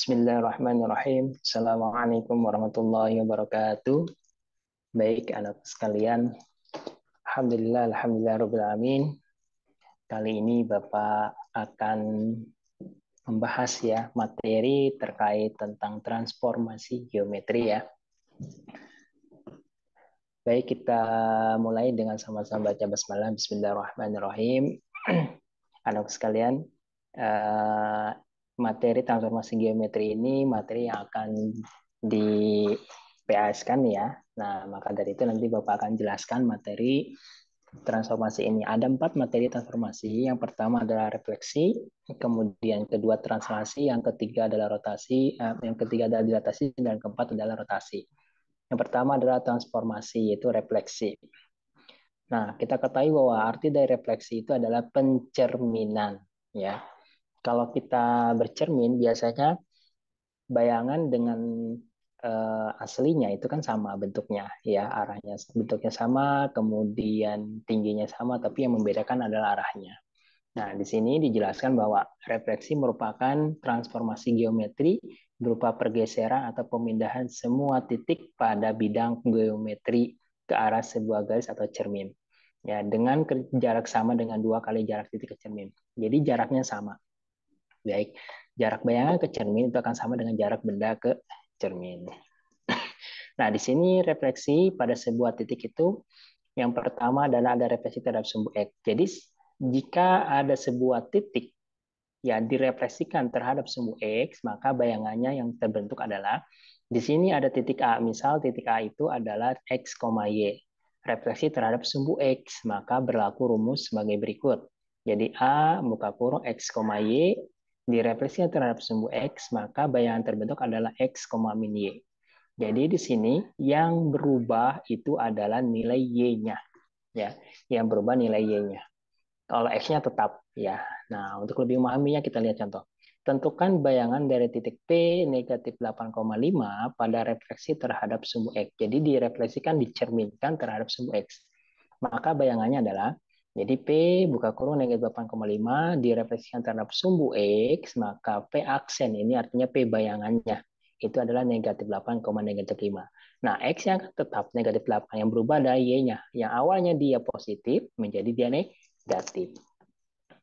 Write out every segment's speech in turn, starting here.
Bismillahirrahmanirrahim. Assalamualaikum warahmatullahi wabarakatuh. Baik, anak sekalian. Alhamdulillah Rabbil Alamin. Kali ini Bapak akan membahas ya materi terkait tentang transformasi geometri ya. Baik, kita mulai dengan sama-sama baca basmalah. Bismillahirrahmanirrahim. Anak sekalian, materi transformasi geometri ini materi yang akan di PAS-kan ya. Nah, maka dari itu nanti Bapak akan jelaskan materi transformasi ini. Ada 4 materi transformasi. Yang pertama adalah refleksi, kemudian kedua translasi, yang ketiga adalah rotasi, yang ketiga adalah dilatasi, dan keempat adalah rotasi. Yang pertama adalah transformasi, yaitu refleksi. Nah, kita ketahui bahwa arti dari refleksi itu adalah pencerminan. Ya, kalau kita bercermin, biasanya bayangan dengan aslinya itu kan sama bentuknya, ya arahnya bentuknya sama, kemudian tingginya sama, tapi yang membedakan adalah arahnya. Nah, di sini dijelaskan bahwa refleksi merupakan transformasi geometri berupa pergeseran atau pemindahan semua titik pada bidang geometri ke arah sebuah garis atau cermin. Ya, dengan jarak sama dengan 2 kali jarak titik ke cermin. Jadi jaraknya sama. Baik, jarak bayangan ke cermin itu akan sama dengan jarak benda ke cermin. Nah, di sini refleksi pada sebuah titik itu yang pertama adalah ada refleksi terhadap sumbu X. Jadi jika ada sebuah titik yang direfleksikan terhadap sumbu X, maka bayangannya yang terbentuk adalah di sini ada titik A. Misal titik A itu adalah X, Y. Refleksi terhadap sumbu X, maka berlaku rumus sebagai berikut. Jadi A buka kurung X, Y direfleksikan terhadap sumbu X, maka bayangan terbentuk adalah X, min Y. Jadi di sini yang berubah itu adalah nilai Y-nya. Ya, yang berubah nilai Y-nya. Kalau X-nya tetap ya. Nah, untuk lebih memahaminya kita lihat contoh. Tentukan bayangan dari titik P negatif 8,5 pada refleksi terhadap sumbu X. Jadi direfleksikan, dicerminkan terhadap sumbu X. Maka bayangannya adalah, jadi P buka kurung negatif 8,5 direfleksikan terhadap sumbu X, maka P aksen ini artinya P bayangannya. Itu adalah negatif 8, negatif 5. Nah, X yang tetap negatif 8. Yang berubah adalah Y-nya. Yang awalnya dia positif menjadi dia negatif.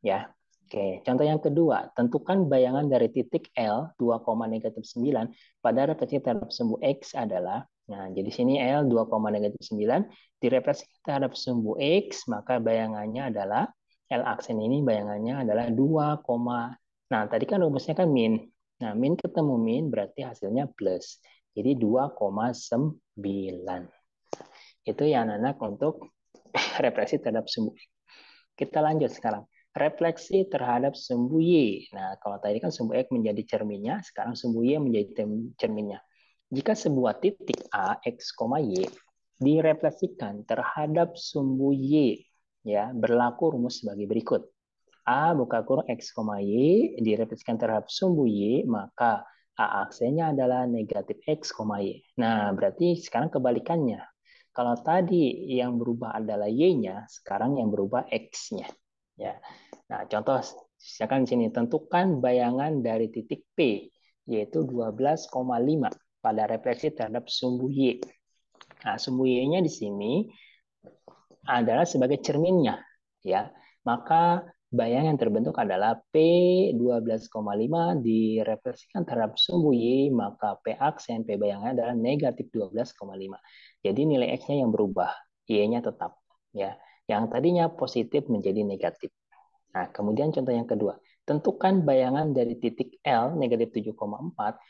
Ya. Oke, contoh yang kedua, tentukan bayangan dari titik L 2, negatif 9 pada refleksi terhadap sumbu X adalah, nah jadi sini L 2, negatif 9 direfleksikan terhadap sumbu X, maka bayangannya adalah L aksen ini bayangannya adalah 2, nah tadi kan rumusnya kan min. Nah, min ketemu min berarti hasilnya plus. Jadi 2,9. Itu yang anak untuk refleksi terhadap sumbu X. Kita lanjut sekarang. Refleksi terhadap sumbu Y. Nah, kalau tadi kan sumbu X menjadi cerminnya, sekarang sumbu Y menjadi cerminnya. Jika sebuah titik A, X, Y direfleksikan terhadap sumbu Y, ya berlaku rumus sebagai berikut. A buka kurung X, Y direfleksikan terhadap sumbu Y, maka A aksennya adalah negatif X, Y. Nah, berarti sekarang kebalikannya. Kalau tadi yang berubah adalah Y-nya, sekarang yang berubah X-nya. Ya. Nah, contoh misalkan di sini tentukan bayangan dari titik P yaitu 12,5 pada refleksi terhadap sumbu Y. Nah, sumbu Y-nya di sini adalah sebagai cerminnya, ya. Maka bayangan yang terbentuk adalah P 12,5 direfleksikan terhadap sumbu Y, maka P aksen P bayangannya adalah negatif 12,5. Jadi nilai X-nya yang berubah, Y-nya tetap, ya. Yang tadinya positif menjadi negatif. Nah, kemudian contoh yang kedua, tentukan bayangan dari titik L negatif 7,4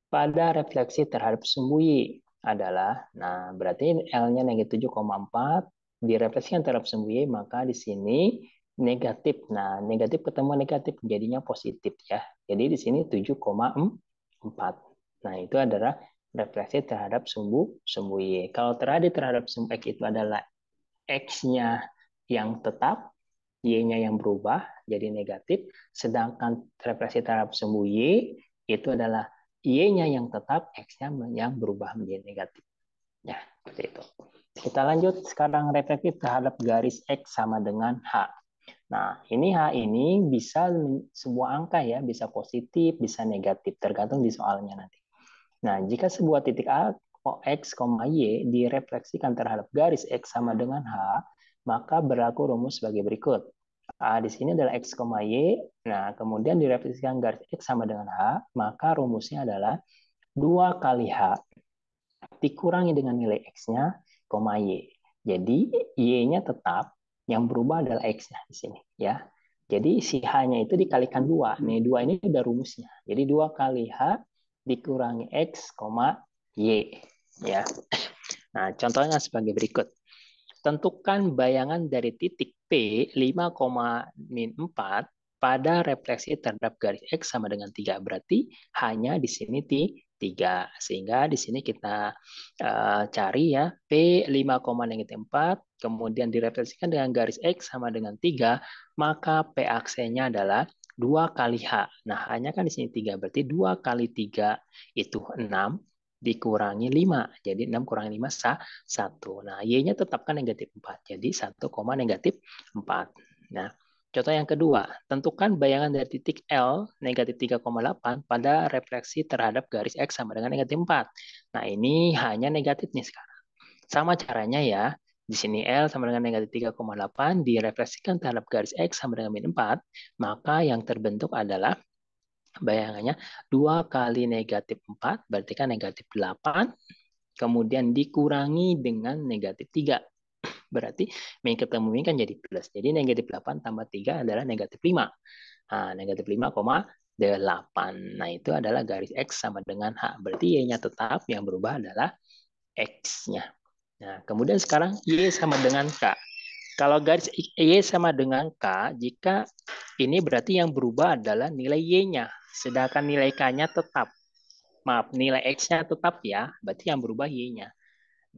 pada refleksi terhadap sumbu Y adalah, nah berarti L-nya negatif 7,4 direfleksikan terhadap sumbu Y, maka di sini negatif. Nah, negatif ketemu negatif jadinya positif ya. Jadi di sini 7,4. Nah, itu adalah refleksi terhadap sumbu Y. Kalau terhadap sumbu X itu adalah X-nya yang tetap, Y-nya yang berubah jadi negatif, sedangkan refleksi terhadap sumbu Y itu adalah Y-nya yang tetap, X-nya yang berubah menjadi negatif. Ya, seperti itu. Kita lanjut sekarang refleksi terhadap garis X sama dengan H. Nah, ini H ini bisa sebuah angka ya, bisa positif, bisa negatif, tergantung di soalnya nanti. Nah, jika sebuah titik A, X, Y direfleksikan terhadap garis X sama dengan H, maka berlaku rumus sebagai berikut. A di sini adalah X, Y. Nah, kemudian direfleksikan garis X sama dengan H, maka rumusnya adalah 2 kali H dikurangi dengan nilai X-nya, Y. Jadi, Y-nya tetap, yang berubah adalah X-nya di sini. Ya. Jadi, si H-nya itu dikalikan 2. Nih, 2 ini udah rumusnya. Jadi, 2 kali H dikurangi X, Y. Ya. Nah, contohnya sebagai berikut. Tentukan bayangan dari titik P 5,-4 pada refleksi terhadap garis X sama dengan 3. Berarti hanya di sini 3. Sehingga di sini kita cari ya P 5,-4, kemudian direfleksikan dengan garis X sama dengan 3, maka P aksennya adalah 2 kali H. Nah, H-nya kan di sini 3, berarti 2 kali 3 itu 6 dikurangi 5. Jadi 6 kurangi 5, 1. Nah, Y-nya tetapkan negatif 4. Jadi 1, negatif 4. Nah, contoh yang kedua, tentukan bayangan dari titik L negatif 3,8 pada refleksi terhadap garis X sama dengan negatif 4. Nah, ini hanya negatif nih sekarang. Sama caranya ya, di sini L sama dengan negatif 3,8 direfleksikan terhadap garis X sama dengan min 4, maka yang terbentuk adalah bayangannya 2 kali negatif 4, berarti kan negatif 8, kemudian dikurangi dengan negatif 3. Berarti min ketemu min kan jadi plus. Jadi negatif 8 tambah 3 adalah negatif 5. Nah, negatif 5,8. Nah, itu adalah garis X sama dengan H. Berarti Y-nya tetap, yang berubah adalah X-nya. Nah, kemudian sekarang Y sama dengan K. Kalau garis Y sama dengan K, jika ini berarti yang berubah adalah nilai Y-nya. Sedangkan nilai K-nya tetap. Maaf, nilai X-nya tetap ya. Berarti yang berubah Y-nya.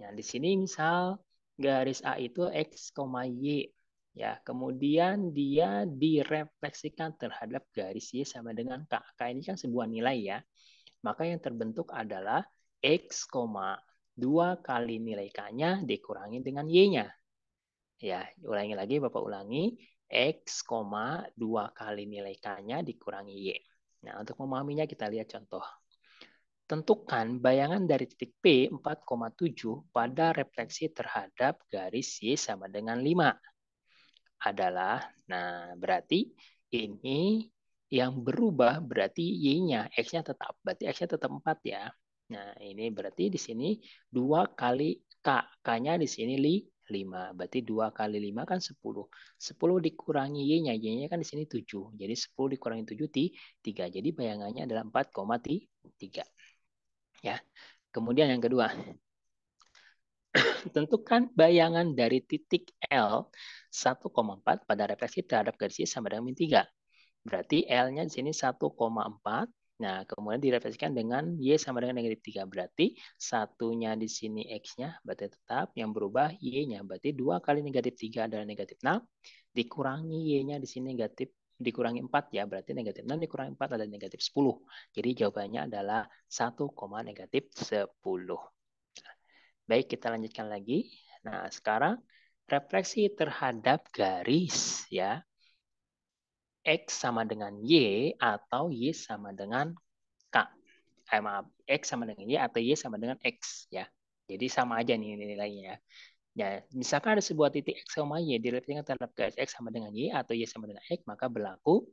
Nah, di sini misal garis A itu X, Y. Ya, kemudian dia direfleksikan terhadap garis Y sama dengan K. K ini kan sebuah nilai ya. Maka yang terbentuk adalah X, 2 kali nilai K-nya dikurangi dengan Y-nya. Ya, ulangi lagi, Bapak ulangi. X, 2 kali nilai K-nya dikurangi Y. Nah, untuk memahaminya kita lihat contoh. Tentukan bayangan dari titik P 4,7 pada refleksi terhadap garis Y sama dengan 5 adalah, nah berarti ini yang berubah berarti Y-nya, X-nya tetap. Berarti X-nya tetap 4 ya. Nah ini berarti di sini 2 kali K. K-nya di sini 5. Berarti 2 kali 5 kan 10. 10 dikurangi Y-nya. Y-nya kan di sini 7. Jadi 10 dikurangi 7, 3. Jadi bayangannya adalah 4,3. Ya. Kemudian yang kedua, tentukan bayangan dari titik L 1,4 pada refleksi terhadap garis Y sama dengan min 3. Berarti L-nya di sini 1,4. Nah, kemudian direfleksikan dengan Y sama dengan negatif 3. Berarti satunya di sini X-nya, berarti tetap yang berubah Y-nya. Berarti 2 kali negatif 3 adalah negatif 6. Dikurangi Y-nya di sini negatif, dikurangi 4 ya. Berarti negatif 6 dikurangi 4 adalah negatif 10. Jadi jawabannya adalah 1, negatif 10. Baik, kita lanjutkan lagi. Nah, sekarang refleksi terhadap garis ya. X sama dengan Y atau Y sama dengan K. Maaf, X sama dengan Y atau Y sama dengan X ya. Jadi sama aja nih nilainya. Ya, misalkan ada sebuah titik X sama Y direfleksikan terhadap garis X sama dengan Y atau Y sama dengan X, maka berlaku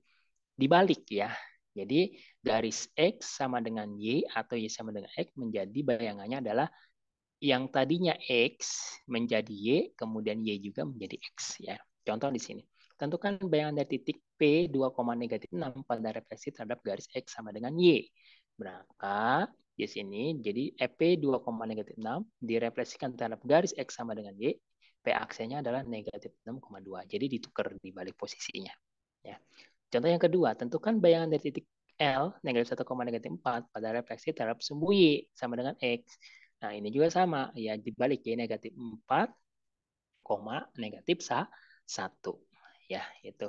dibalik ya. Jadi garis X sama dengan Y atau Y sama dengan X menjadi bayangannya adalah yang tadinya X menjadi Y, kemudian Y juga menjadi X ya. Contoh di sini. Tentukan bayangan dari titik P 2, negatif 6 pada refleksi terhadap garis X sama dengan Y. Maka di sini jadi EP 2, negatif 6 direfleksikan terhadap garis X sama dengan Y. P aksennya adalah negatif 6,2. Jadi ditukar di balik posisinya. Ya. Contoh yang kedua, tentukan bayangan dari titik L negatif 1, negatif 4 pada refleksi terhadap sumbu Y sama dengan X. Nah, ini juga sama. Ya, dibalik Y negatif 4, negatif 1. Ya, itu.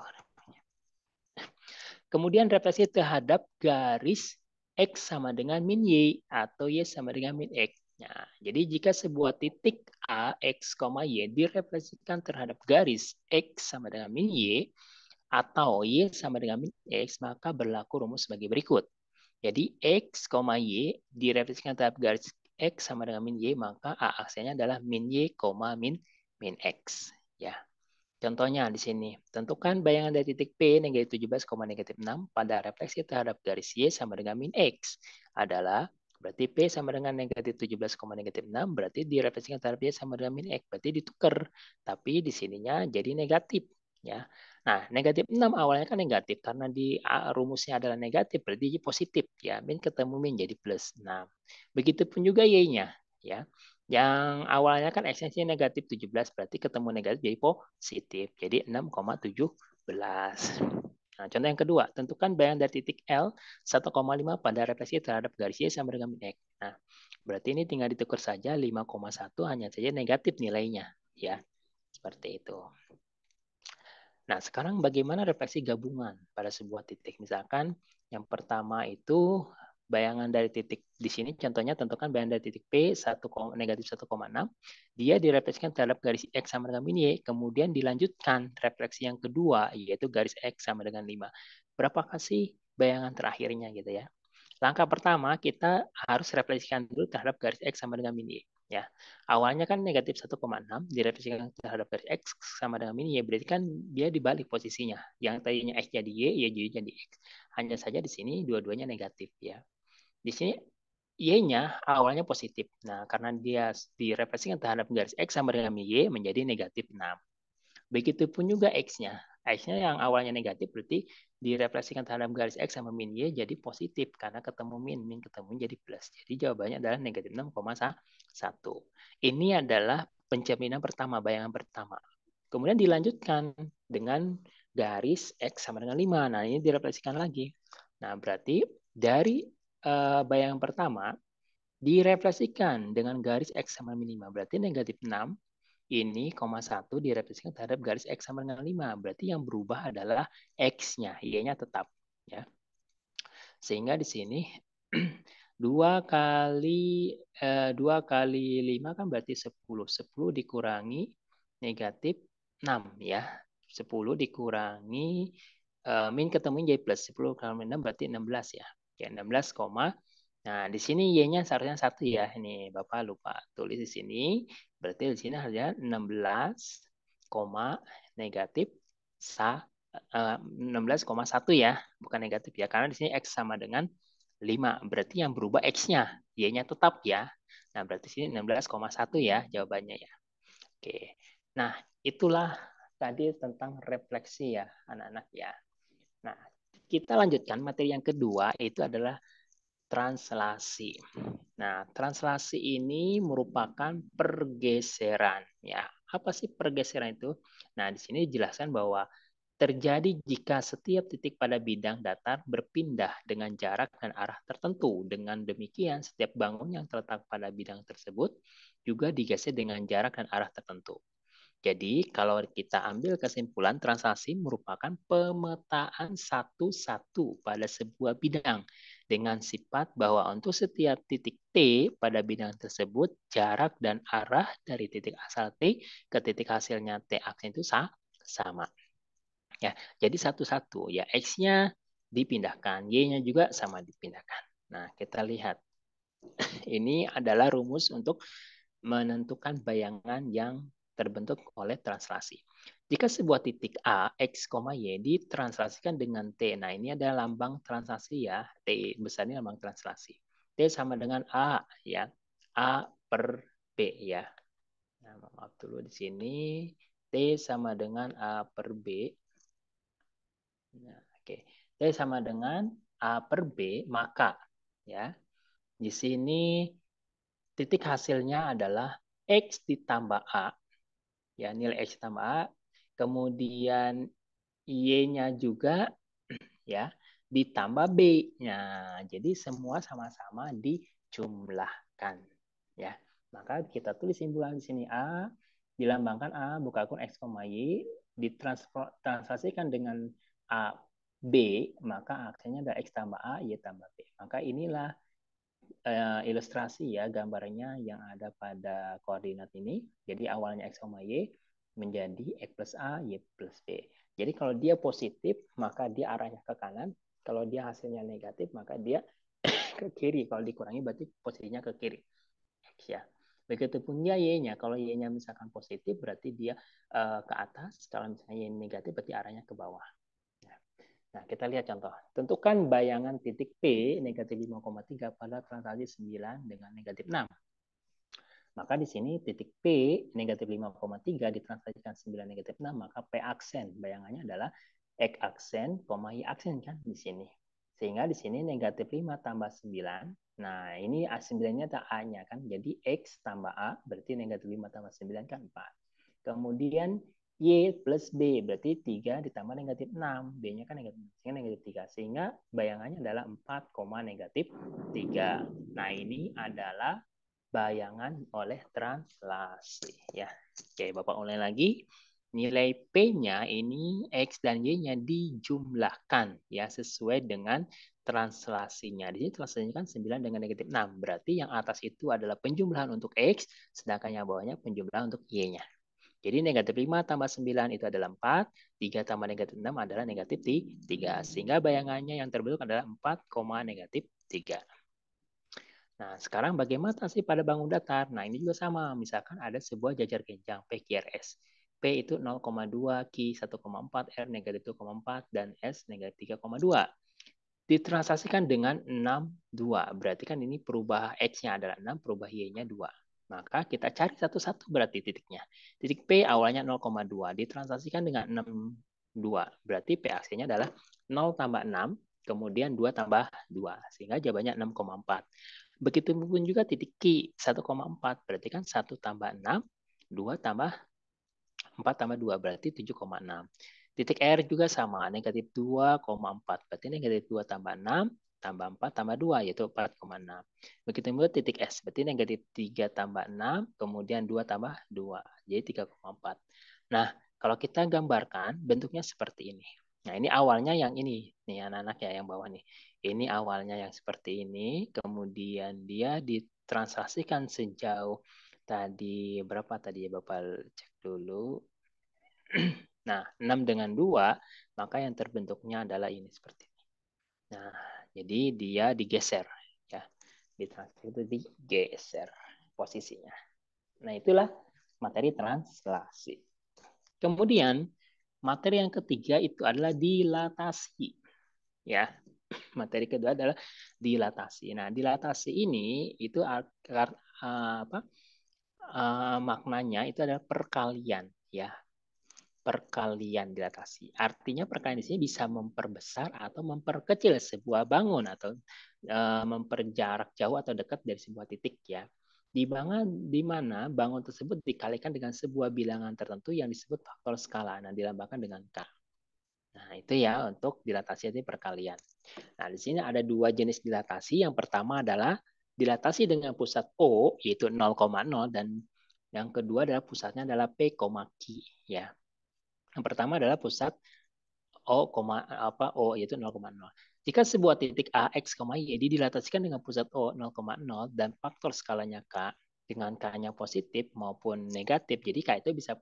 Kemudian refleksi terhadap garis X sama dengan min Y atau Y sama dengan min X. Nah, jadi jika sebuah titik A, X, Y direfleksikan terhadap garis X sama dengan min Y, atau Y sama dengan min X, maka berlaku rumus sebagai berikut. Jadi X, Y direfleksikan terhadap garis X sama dengan min Y, maka A aksennya adalah min Y, min X. Ya. Contohnya di sini, tentukan bayangan dari titik P negatif 17, negatif 6 pada refleksi terhadap garis Y sama dengan min X adalah, berarti P sama dengan negatif 17, negatif 6, berarti direfleksikan terhadap Y sama dengan min X, berarti ditukar. Tapi di sininya jadi negatif. Ya. Nah, negatif 6 awalnya kan negatif, karena di rumusnya adalah negatif, berarti positif. Ya, min ketemu min jadi plus 6. Begitupun juga Y-nya. Ya. Yang awalnya kan X-nya negatif 17, berarti ketemu negatif jadi positif. Jadi 6,17. Nah, contoh yang kedua, tentukan bayangan dari titik L 1,5 pada refleksi terhadap garis Y sama dengan min X. Nah, berarti ini tinggal ditukar saja 5,1 hanya saja negatif nilainya. Ya, seperti itu. Nah, sekarang bagaimana refleksi gabungan pada sebuah titik? Misalkan yang pertama itu bayangan dari titik di sini, contohnya tentukan bayangan dari titik P negatif 1,6, dia direfleksikan terhadap garis X sama dengan min Y, kemudian dilanjutkan refleksi yang kedua, yaitu garis X sama dengan 5. Berapakah sih bayangan terakhirnya gitu ya? Langkah pertama, kita harus refleksikan dulu terhadap garis X sama dengan min Y. Ya. Awalnya kan negatif 1,6, direfleksikan terhadap garis X sama dengan min Y, berarti kan dia dibalik posisinya. Yang tadinya X jadi Y, Y jadi X. Hanya saja di sini dua-duanya negatif. Ya. Di sini Y-nya awalnya positif. Nah, karena dia direfleksikan terhadap garis X sama dengan min Y, menjadi negatif 6. Begitupun juga X-nya. X-nya yang awalnya negatif berarti direfleksikan terhadap garis X sama min Y jadi positif karena ketemu min ketemu jadi plus. Jadi jawabannya adalah negatif 6,1. Ini adalah pencerminan pertama, bayangan pertama. Kemudian dilanjutkan dengan garis X sama dengan 5. Nah, ini direfleksikan lagi. Nah, berarti dari bayangan pertama direfleksikan dengan garis X sama min 5. Berarti negatif 6 ini, 1 direfleksikan terhadap garis X sama dengan 5. Berarti yang berubah adalah X-nya, Y-nya tetap. Ya. Sehingga di sini 2 kali 5 kan berarti 10. 10 dikurangi negatif 6 ya. 10 dikurangi min ketemu jadi plus. 10 kali 6 berarti 16 ya. Ya 16, nah di sini Y-nya seharusnya 1 ya. Ini Bapak lupa tulis di sini. Berarti di sini harusnya 16, negatif 16,1 ya, bukan negatif ya, karena di sini X sama dengan 5. Berarti yang berubah X-nya, Y-nya tetap ya. Nah, berarti sini 16,1 ya jawabannya ya. Oke. Nah, itulah tadi tentang refleksi ya, anak-anak ya. Nah, kita lanjutkan materi yang kedua, itu adalah translasi. Nah, translasi ini merupakan pergeseran ya. Apa sih pergeseran itu? Nah, di sini dijelaskan bahwa terjadi jika setiap titik pada bidang datar berpindah dengan jarak dan arah tertentu. Dengan demikian, setiap bangun yang terletak pada bidang tersebut juga digeser dengan jarak dan arah tertentu. Jadi, kalau kita ambil kesimpulan, translasi merupakan pemetaan satu-satu pada sebuah bidang dengan sifat bahwa untuk setiap titik T pada bidang tersebut, jarak dan arah dari titik asal T ke titik hasilnya T aksen itu sama. Ya, jadi satu-satu ya X-nya dipindahkan, Y-nya juga sama dipindahkan. Nah, kita lihat. Ini adalah rumus untuk menentukan bayangan yang terbentuk oleh translasi. Jika sebuah titik A, X, Y ditranslasikan dengan T. Nah, ini ada lambang translasi ya. T besar ini lambang translasi. T sama dengan A ya. A per B ya. Nah, maaf dulu di sini. T sama dengan A per B. Nah, oke. T sama dengan A per B, maka ya di sini titik hasilnya adalah X ditambah A. Ya, nilai X ditambah A. Kemudian Y-nya juga ya ditambah B. Nah, jadi semua sama-sama dijumlahkan. Ya. Maka kita tulis simpulan di sini A dilambangkan A buka akun X, Y ditranslasikan dengan A B, maka aksennya ada X tambah A, Y tambah B. Maka inilah ilustrasi ya gambarnya yang ada pada koordinat ini. Jadi awalnya X, Y menjadi X plus A, Y plus B. Jadi kalau dia positif, maka dia arahnya ke kanan. Kalau dia hasilnya negatif, maka dia ke kiri. Kalau dikurangi berarti posisinya ke kiri. X ya. Begitupun dia Y-nya. Kalau Y-nya misalkan positif, berarti dia ke atas. Kalau misalnya Y negatif, berarti arahnya ke bawah. Nah, kita lihat contoh. Tentukan bayangan titik P negatif 5,3 pada transaksi 9 dengan negatif 6. Maka di sini titik P negatif 5,3 ditransaksikan 9 negatif 6, maka P aksen. Bayangannya adalah X aksen, Y aksen kan di sini. Sehingga di sini negatif 5 tambah 9. Nah, ini A9-nya ada A-nya kan. Jadi X tambah A berarti negatif 5 tambah 9 kan 4. Kemudian Y plus B berarti 3 ditambah negatif 6. B-nya kan negatif 3. Sehingga bayangannya adalah 4, negatif 3. Nah, ini adalah bayangan oleh translasi. Ya, oke, Bapak ulang lagi. Nilai P-nya ini X dan Y-nya dijumlahkan ya sesuai dengan translasinya. Di sini translasinya kan 9 dengan negatif 6. Berarti yang atas itu adalah penjumlahan untuk X, sedangkan yang bawahnya penjumlahan untuk Y-nya. Jadi negatif 5 tambah 9 itu adalah 4, 3 tambah negatif 6 adalah negatif 3. Sehingga bayangannya yang terbentuk adalah 4, negatif 3. Nah, sekarang bagaimana sih pada bangun datar? Nah, ini juga sama. Misalkan ada sebuah jajar genjang PQRS. P itu 0,2, Q 1,4, R negatif 2,4, dan S negatif 3,2. Ditransaksikan dengan 6,2. Berarti kan ini perubah X-nya adalah 6, perubah Y-nya 2. Maka kita cari satu-satu berarti titiknya. Titik P awalnya 0,2. Ditransaksikan dengan 6,2. Berarti P aksinya adalah 0 tambah 6, kemudian 2 tambah 2. Sehingga jawabannya 6,4. Begitupun juga titik Q 1,4. Berarti kan 1 tambah 6, 2 tambah 4 tambah 2 berarti 7,6. Titik R juga sama, negatif 2,4. Berarti negatif 2 tambah 6 tambah 4 tambah 2 yaitu 4,6. Begitu juga titik S, berarti negatif 3 tambah 6, kemudian 2 tambah 2. Jadi 3,4. Nah, kalau kita gambarkan bentuknya seperti ini. Nah, ini awalnya yang ini. Nih anak-anak ya yang bawah nih. Ini awalnya yang seperti ini, kemudian dia ditransaksikan sejauh tadi berapa tadi ya Bapak cek dulu. Nah, 6 dengan 2, maka yang terbentuknya adalah ini seperti ini. Nah, jadi dia digeser ya. Ditranslasi itu digeser posisinya. Nah, itulah materi translasi. Kemudian, materi yang ketiga itu adalah dilatasi. Ya, materi kedua adalah dilatasi. Nah, dilatasi ini itu maknanya itu adalah perkalian ya. Perkalian dilatasi. Artinya perkalian di sini bisa memperbesar atau memperkecil sebuah bangun atau memperjarak jauh atau dekat dari sebuah titik ya. Di mana bangun tersebut dikalikan dengan sebuah bilangan tertentu yang disebut faktor skala. Nah, dilambangkan dengan K. Nah, itu ya untuk dilatasi itu perkalian. Nah, di sini ada dua jenis dilatasi. Yang pertama adalah dilatasi dengan pusat O yaitu 0,0 dan yang kedua adalah pusatnya adalah P, Q ya. Yang pertama adalah pusat O yaitu 0,0. Jika sebuah titik A, X, Y dilatasikan dengan pusat O 0,0 dan faktor skalanya K dengan K-nya positif maupun negatif, jadi K itu bisa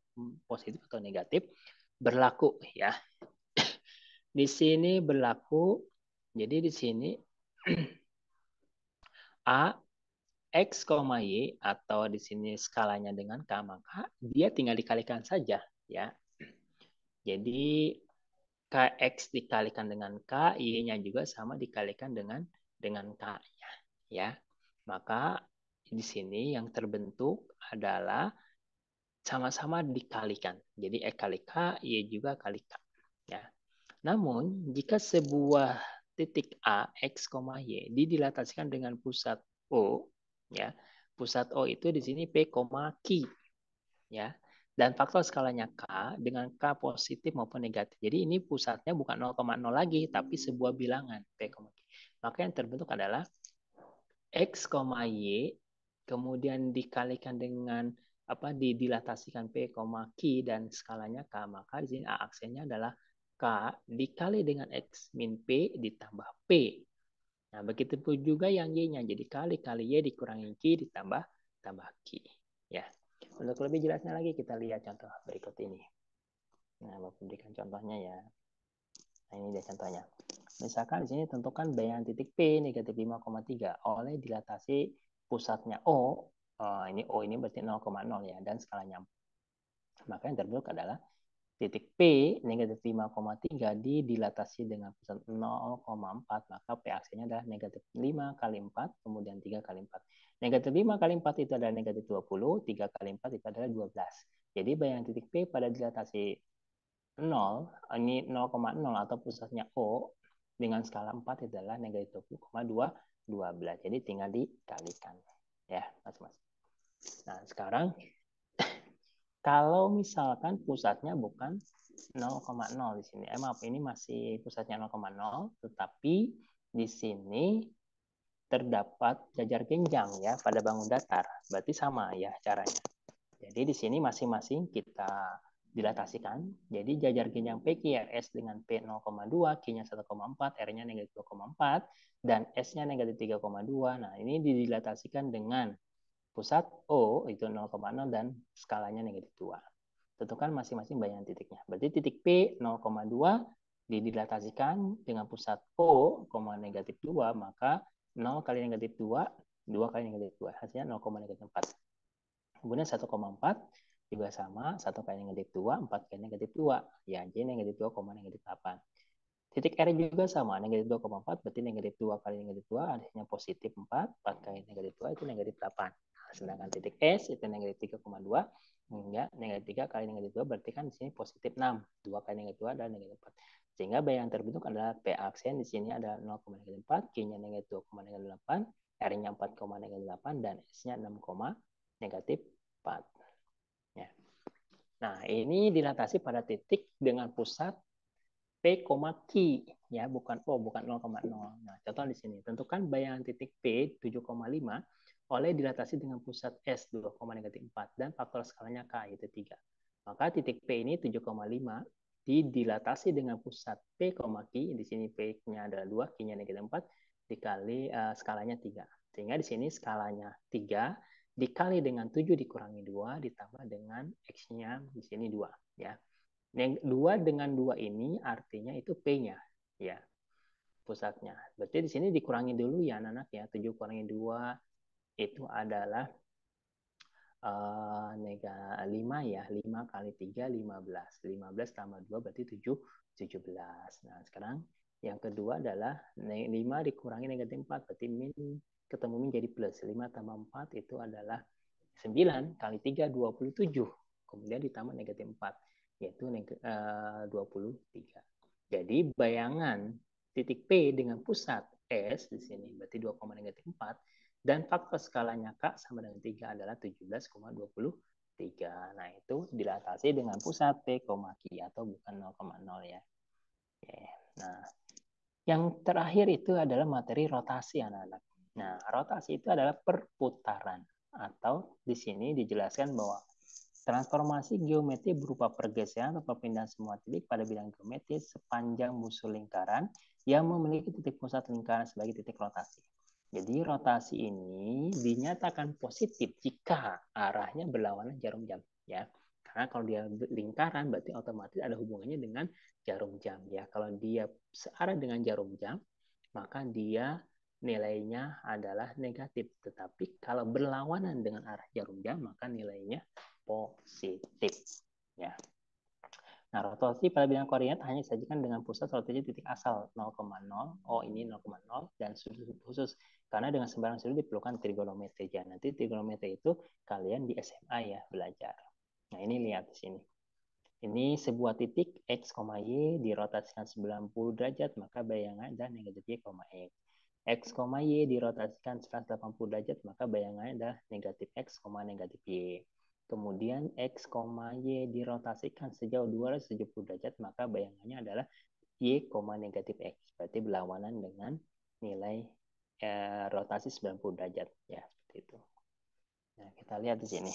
positif atau negatif, berlaku ya. Di sini berlaku, jadi di sini A, X, Y atau di sini skalanya dengan K, maka dia tinggal dikalikan saja ya. Jadi Kx dikalikan dengan K, Y-nya juga sama dikalikan dengan K-nya. Ya. Maka di sini yang terbentuk adalah sama-sama dikalikan. Jadi X kali K, Y juga kali K. Ya. Namun, jika sebuah titik A, X, Y didilatasikan dengan pusat O, ya, pusat O itu di sini P, Q, ya. Dan faktor skalanya K dengan K positif maupun negatif. Jadi ini pusatnya bukan 0,0 lagi, tapi sebuah bilangan P, Q. Maka yang terbentuk adalah X, Y, kemudian dikalikan dengan didilatasikan P, Q dan skalanya K. Maka di sini A aksennya adalah K dikali dengan X min P ditambah P. Nah, begitu pun juga yang Y-nya. Jadi kali Y dikurangi Q ditambah Q. Ya. Untuk lebih jelasnya lagi kita lihat contoh berikut ini. Nah, Bapak berikan contohnya ya. Nah, ini dia contohnya. Misalkan di sini tentukan bayangan titik P negatif 5,3 oleh dilatasi pusatnya O. Ini O ini berarti 0,0 ya, dan skalanya. Maka yang terbentuk adalah titik P negatif 5,3 dilatasi dengan pusat 0,4, maka P aksinya adalah negatif 5 kali 4, kemudian 3 kali 4. Negatif 5 kali 4 itu adalah negatif 20, 3 kali 4 itu adalah 12. Jadi bayangan titik P pada dilatasi 0, ini 0,0 atau pusatnya O dengan skala 4 itu adalah negatif 20,12. Jadi tinggal dikalikan. Ya, mas-mas. Nah, sekarang kalau misalkan pusatnya bukan 0,0 di sini. Maaf, ini masih pusatnya 0,0, tetapi di sini terdapat jajar genjang ya pada bangun datar. Berarti sama ya caranya. Jadi di sini masing-masing kita dilatasikan. Jadi jajar genjang PQ RS dengan P 0,2, Q-nya 1,4, R-nya negatif 2,4, dan S-nya negatif 3,2. Nah, ini didilatasikan dengan pusat O itu 0,0 dan skalanya negatif 2. Tentukan masing-masing bayangan titiknya. Berarti titik P 0,2 didilatasikan dengan pusat O, negatif 2, maka 0 kali negatif 2, 2 kali negatif 2, hasilnya 0, negatif 4. Kemudian 1,4 juga sama, 1 kali negatif 2, 4 kali negatif 2. Ya, jadi negatif 2, negatif 8. Titik R juga sama, negatif 2,4, berarti negatif 2 kali negatif 2, hasilnya positif 4, 4 kali negatif 2 itu negatif 8. Nah, sedangkan titik S itu negatif 3,2, hingga negatif 3 kali negatif 2, berarti kan di sini positif 6, 2 kali negatif 2 adalah negatif 4. Sehingga bayangan terbentuk adalah P aksen di sini ada 0,4, Q-nya negatif 2,8, R-nya 4,8, dan S-nya 6, negatif 4. Ya. Nah, ini dilatasi pada titik dengan pusat P, Q ya, bukan O, bukan 0,0. Nah, contoh di sini, tentukan bayangan titik P 7,5 oleh dilatasi dengan pusat S 2, negatif 4 dan faktor skalanya K yaitu 3. Maka titik P ini 7,5 didilatasi dengan pusat P, Q, di sini P-nya adalah 2, Q-nya negatif 4 dikali skalanya 3. Sehingga di sini skalanya 3 dikali dengan 7 dikurangi 2 ditambah dengan X-nya di sini 2 ya. Yang 2 dengan 2 ini artinya itu P-nya ya, pusatnya. Berarti di sini dikurangi dulu ya anak-anak ya. 7 kurangi 2 itu adalah 5 ya. 5 kali 3 15. 15 tambah 2 berarti 7 17. Nah, sekarang yang kedua adalah 5 dikurangi negatif 4 berarti min ketemu min jadi plus. 5 tambah 4 itu adalah 9 kali 3 27. Kemudian ditambah negatif 4 yaitu 23. Jadi bayangan titik P dengan pusat S di sini berarti 2, negatif 4 dan faktor skalanya K sama dengan 3 adalah 17,23. Nah, itu dilatasi dengan pusat P, Q atau bukan 0,0 ya. Oke. Nah, yang terakhir itu adalah materi rotasi anak-anak. Nah, rotasi itu adalah perputaran atau di sini dijelaskan bahwa transformasi geometri berupa pergeseran atau perpindahan semua titik pada bidang geometris sepanjang musuh lingkaran yang memiliki titik pusat lingkaran sebagai titik rotasi. Jadi rotasi ini dinyatakan positif jika arahnya berlawanan jarum jam ya. Karena kalau dia lingkaran berarti otomatis ada hubungannya dengan jarum jam ya. Kalau dia searah dengan jarum jam maka dia nilainya adalah negatif. Tetapi kalau berlawanan dengan arah jarum jam maka nilainya positif ya. Nah, rotasi pada bidang koordinat hanya disajikan dengan pusat rotasi titik asal 0,0, oh ini 0,0 dan sudut khusus karena dengan sembarang sudut diperlukan trigonometri ya. Nanti trigonometri itu kalian di SMA ya belajar. Nah, ini lihat di sini. Ini sebuah titik X, Y dirotasikan 90 derajat maka bayangan adalah negatif Y, X. X, Y dirotasikan 180 derajat maka bayangannya adalah negatif X, negatif Y. Kemudian X, Y dirotasikan sejauh 270 derajat, maka bayangannya adalah Y, negatif X. Berarti berlawanan dengan nilai rotasi 90 derajat. Ya, seperti itu. Nah, kita lihat di sini.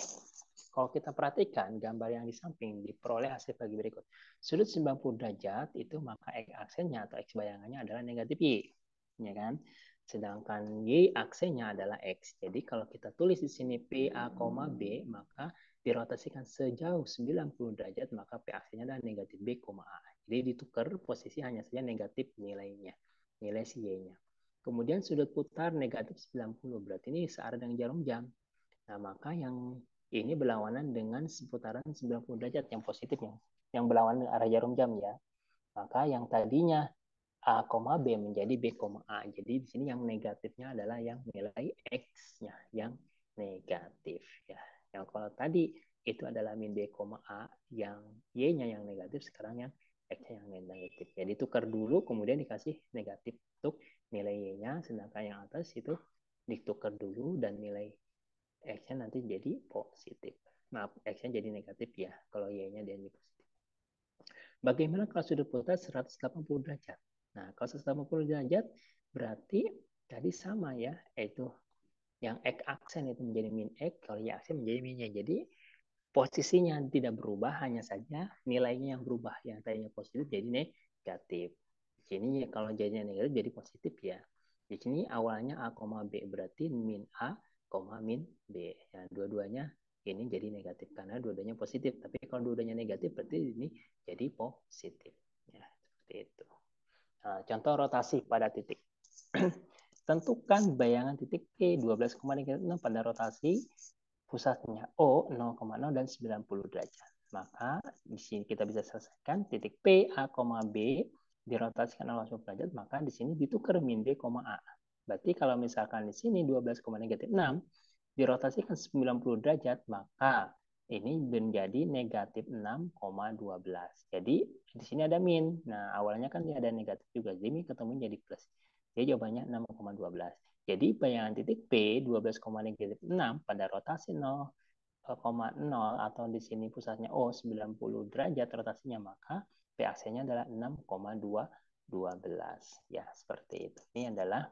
Kalau kita perhatikan gambar yang di samping diperoleh hasil bagi berikut. Sudut 90 derajat itu maka X aksennya atau X bayangannya adalah negatif Y. Ya kan? Sedangkan Y aksennya adalah X. Jadi kalau kita tulis di sini PA, B, maka dirotasikan sejauh 90 derajat, maka PAC-nya adalah negatif B, A. Jadi ditukar posisi hanya saja negatif nilainya, nilai si Y-nya. Kemudian sudut putar negatif 90, berarti ini searah dengan jarum jam. Nah, maka yang ini berlawanan dengan seputaran 90 derajat yang positif, yang berlawanan dengan arah jarum jam ya. Maka yang tadinya A, B menjadi B, A. Jadi di sini yang negatifnya adalah yang nilai X-nya yang negatif ya. Yang kalau tadi itu adalah min B, A, yang Y-nya yang negatif, sekarang yang X-nya yang negatif. Jadi tukar dulu, kemudian dikasih negatif untuk nilai Y-nya, sedangkan yang atas itu ditukar dulu dan nilai X-nya nanti jadi positif. Maaf, X-nya jadi negatif ya, kalau Y-nya jadi positif. Bagaimana kalau sudut putar 180 derajat? Nah, kalau 180 derajat berarti tadi sama ya, yaitu yang X aksen itu menjadi min X, kalau Y aksen menjadi min Y. Jadi posisinya tidak berubah, hanya saja nilainya yang berubah. Yang tadinya positif jadi negatif. Di sini kalau jadinya negatif jadi positif ya. Di sini awalnya A, B berarti min A, min B. Ya, dua-duanya ini jadi negatif karena dua-duanya positif. Tapi kalau dua-duanya negatif berarti ini jadi positif. Ya, seperti itu. Nah, contoh rotasi pada titik. Tentukan bayangan titik P 12,6 pada rotasi pusatnya O 0,0 dan 90 derajat. Maka di sini kita bisa selesaikan titik P, A, B dirotasikan 0,90 derajat, maka di sini ditukar min B, A. Berarti kalau misalkan di sini 12,6 dirotasikan 90 derajat, maka ini menjadi negatif 6,12. Jadi di sini ada min. Nah, awalnya kan dia ada negatif juga. Jadi min ketemu jadi plus. Jadi jawabannya 6,12. Jadi bayangan titik P 12,6 pada rotasi 0,0 atau di sini pusatnya O 90 derajat rotasinya, maka PAC-nya adalah 6,212. Ya, seperti itu. Ini adalah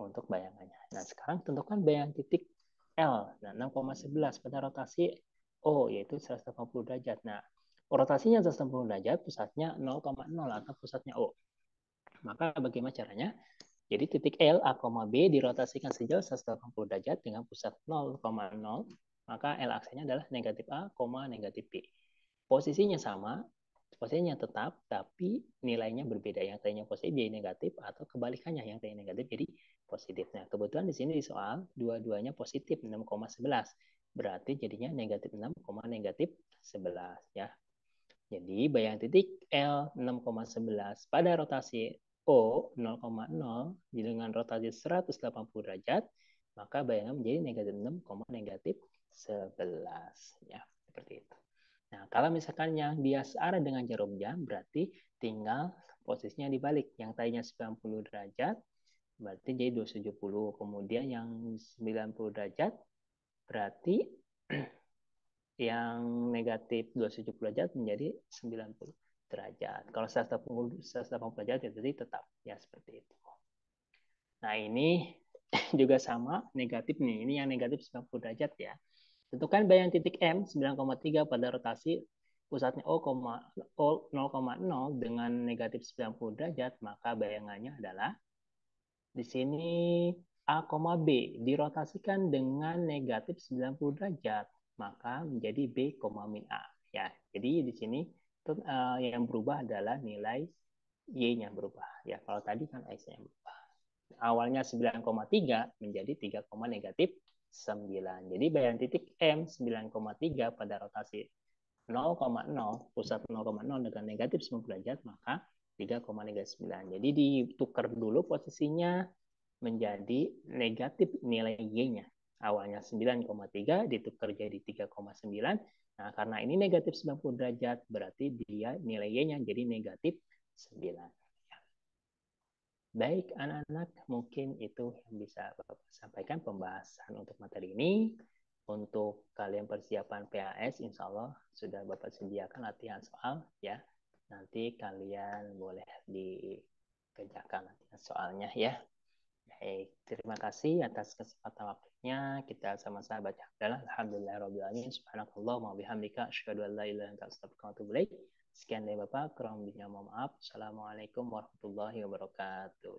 untuk bayangannya. Nah, sekarang tentukan bayangan titik L. Nah, 6,11 pada rotasi O, yaitu 180 derajat. Nah, rotasinya 180 derajat, pusatnya 0,0 atau pusatnya O. Maka bagaimana caranya? Jadi titik L, A, B dirotasikan sejauh 180 derajat dengan pusat 0,0, maka L aksennya adalah negatif A, negatif B. Posisinya sama, posisinya tetap, tapi nilainya berbeda. Yang tadinya positif jadi negatif, atau kebalikannya yang tadinya negatif jadi positif. Nah, kebetulan di sini di soal dua-duanya positif 6,11. Berarti jadinya negatif 6, negatif 11 ya. Jadi bayangan titik L 6,11 pada rotasi O 0,0 dengan rotasi 180 derajat, maka bayangan menjadi negatif 6, negatif 11 ya, seperti itu. Nah, kalau misalkan yang dia searah dengan jarum jam, berarti tinggal posisinya dibalik. Yang tadinya 90 derajat, berarti jadi 270. Kemudian yang 90 derajat, berarti yang negatif 270 derajat menjadi 90 derajat. Kalau 180 derajat itu tetap ya seperti itu. Nah, ini juga sama negatif nih. Ini yang negatif 90 derajat ya. Tentukan bayangan titik M 9,3 pada rotasi pusatnya O, 0,0 dengan negatif 90 derajat, maka bayangannya adalah di sini A, B dirotasikan dengan negatif 90 derajat, maka menjadi B, min A. Ya, jadi di sini yang berubah adalah nilai Y-nya berubah. Ya, kalau tadi kan X-nya berubah. Awalnya 9,3 menjadi 3, negatif 9. Jadi bayangan titik M 9,3 pada rotasi 0,0, pusat 0,0 dengan negatif 90 derajat, maka 3, negatif 9. Jadi ditukar dulu posisinya menjadi negatif nilai Y-nya. Awalnya 9,3 ditukar jadi 3,9. Nah, karena ini negatif 90 derajat, berarti dia nilai Y-nya jadi negatif 9. Baik, anak-anak, mungkin itu yang bisa Bapak sampaikan pembahasan untuk materi ini. Untuk kalian persiapan PAS, insya Allah sudah Bapak sediakan latihan soal, ya. Nanti kalian boleh dikerjakan latihan soalnya, ya. Baik, terima kasih atas kesempatan waktunya. Kita sama-sama baca Alhamdulillahirrahmanirrahim. Subhanakallah wa bihamdika asyhadu an la ilaha illa anta astaghfiruka wa atubu ilaik. Sekian dari Bapak, kurang lebihnya mohon maaf. Assalamualaikum warahmatullahi wabarakatuh.